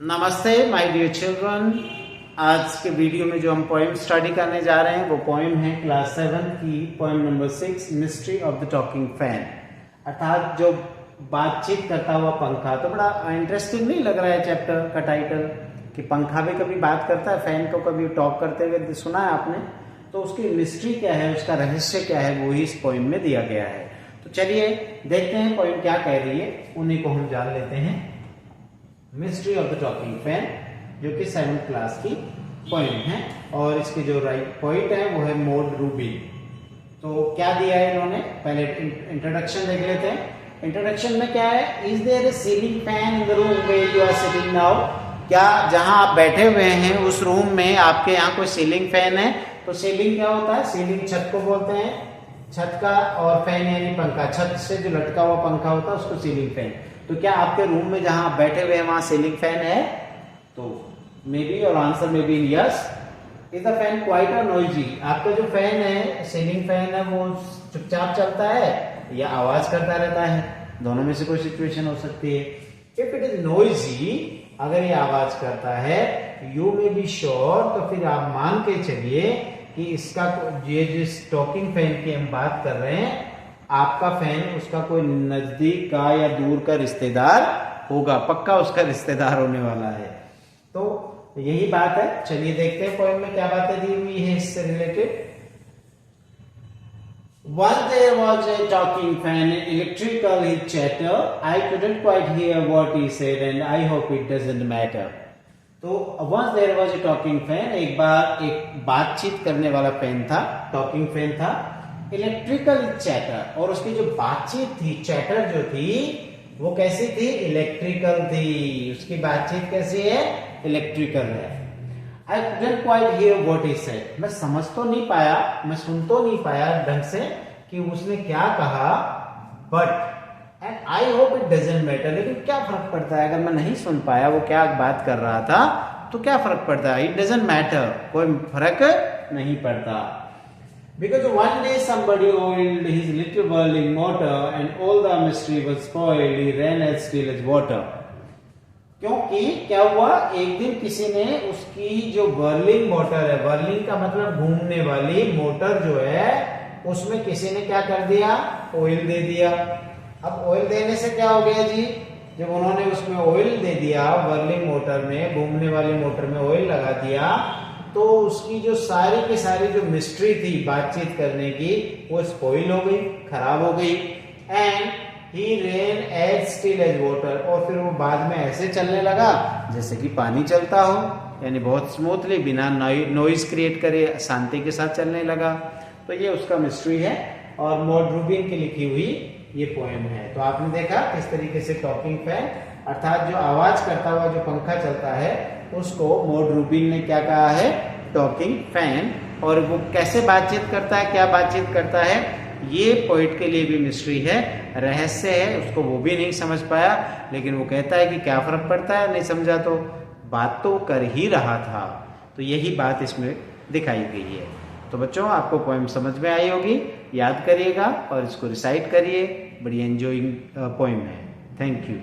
नमस्ते my dear children. आज के वीडियो में जो हम पोएम स्टडी करने जा रहे हैं वो पोएम है क्लास 7 की poem number 6 mystery of the talking fan, अर्थात जो बातचीत करता हुआ पंखा। तो बड़ा इंटरेस्टिंग नहीं लग रहा है चैप्टर का टाइटल कि पंखा भी कभी बात करता है, फैन को कभी टॉक करते हुए सुना है आपने। तो उसकी मिस्ट्री क्या है, उसका रहस्य क्या है, वो ही इस पोएम में दिया गया है। तो चलिए देखते हैं पोएम क्या कह रही है, उन्हीं को हम जान लेते हैं। Mystery of the talking fan जो कि 7th क्लास की पोएम है और इसके जो पोइट है वो है मॉड रूबिन। तो क्या दिया है इन्होंने, पहले इंट्रोडक्शन देख लेते हैं। इंट्रोडक्शन में क्या है, is there a ceiling fan in the room where you are sitting now. क्या जहां आप बैठे हुए हैं उस रूम में आपके यहाँ कोई सीलिंग फैन है? तो सीलिंग क्या होता है, सीलिंग छत को बोलते हैं, छत का, और फैन यानी पंखा, छत से जो लटका हुआ पंखा होता है उसको सीलिंग फैन। तो क्या आपके रूम में जहां आप बैठे हुए हैं वहां सीलिंग फैन है? तो मे बी और answer may be yes. Is the fan quite और नॉइजी? आपका जो फैन है, सीलिंग फैन है, वो चुपचाप चलता है या आवाज करता रहता है? दोनों में से कोई सिचुएशन हो सकती है। इफ इट इज नॉइजी, अगर ये आवाज करता है, यू मे बी श्योर, तो फिर आप मान के चलिए कि इसका ये जिस टॉकिंग फैन की हम बात कर रहे हैं, आपका फैन उसका कोई नजदीक का या दूर का रिश्तेदार होगा, पक्का उसका रिश्तेदार होने वाला है। तो यही बात है। चलिए देखते हैं पोएम में क्या बातें दी हुई है इससे related. Once there was a talking fan, electrical he chatter. I couldn't quite hear what he said and I hope it doesn't matter. तो once there was a talking fan, एक बार एक बातचीत करने वाला फैन था, टॉकिंग फैन था। Electrical chatter, और उसकी जो बातचीत थी, चैटर जो थी वो कैसी थी? इलेक्ट्रिकल थी। उसकी बातचीत कैसी है? इलेक्ट्रिकल है। I couldn't quite hear what he said. मैं समझ तो नहीं पाया, मैं सुन तो नहीं पाया ढंग से कि उसने क्या कहा, but and I hope it doesn't matter. लेकिन क्या फर्क पड़ता है, अगर मैं नहीं सुन पाया वो क्या बात कर रहा था तो क्या फर्क पड़ता है? It doesn't matter. कोई फर्क नहीं पड़ता। Because one day somebody oiled his little whirling motor and all the mystery was spoiled. He ran as still as water. क्योंकि क्या हुआ, एक दिन किसी ने उसकी जो वर्लिंग मोटर है, वर्लिंग का मतलब घूमने वाली मोटर जो है, उसमें किसी ने क्या कर दिया? ऑयल दे दिया। अब ऑयल देने से क्या हो गया जी, जब उन्होंने उसमें ऑयल दे दिया, वर्लिंग मोटर में, घूमने वाली मोटर में ऑयल लगा दिया, तो उसकी जो सारी की सारी जो मिस्ट्री थी बातचीत करने की, वो स्पॉइल हो गई, खराब हो गई। And he ran as still as water, और फिर वो बाद में ऐसे चलने लगा जैसे कि पानी चलता हो, यानी बहुत स्मूथली, बिना नॉइज क्रिएट करे शांति के साथ चलने लगा। तो ये उसका मिस्ट्री है और मॉड रूबिन की लिखी हुई ये पोएम है। तो आपने देखा किस तरीके से टॉकिंग फैन, अर्थात जो आवाज करता हुआ जो पंखा चलता है, उसको मॉड रूबिन ने क्या कहा है? Talking fan. और वो कैसे बातचीत करता है, क्या बातचीत करता है, ये पोइट के लिए भी मिस्ट्री है, रहस्य है। उसको वो भी नहीं समझ पाया, लेकिन वो कहता है कि क्या फर्क पड़ता है, नहीं समझा तो, बात तो कर ही रहा था। तो यही बात इसमें दिखाई गई है। तो बच्चों, आपको पोएम समझ में आई होगी, याद करिएगा और इसको रिसाइट करिए। बड़ी एंजॉइंग पोएम है। Thank you.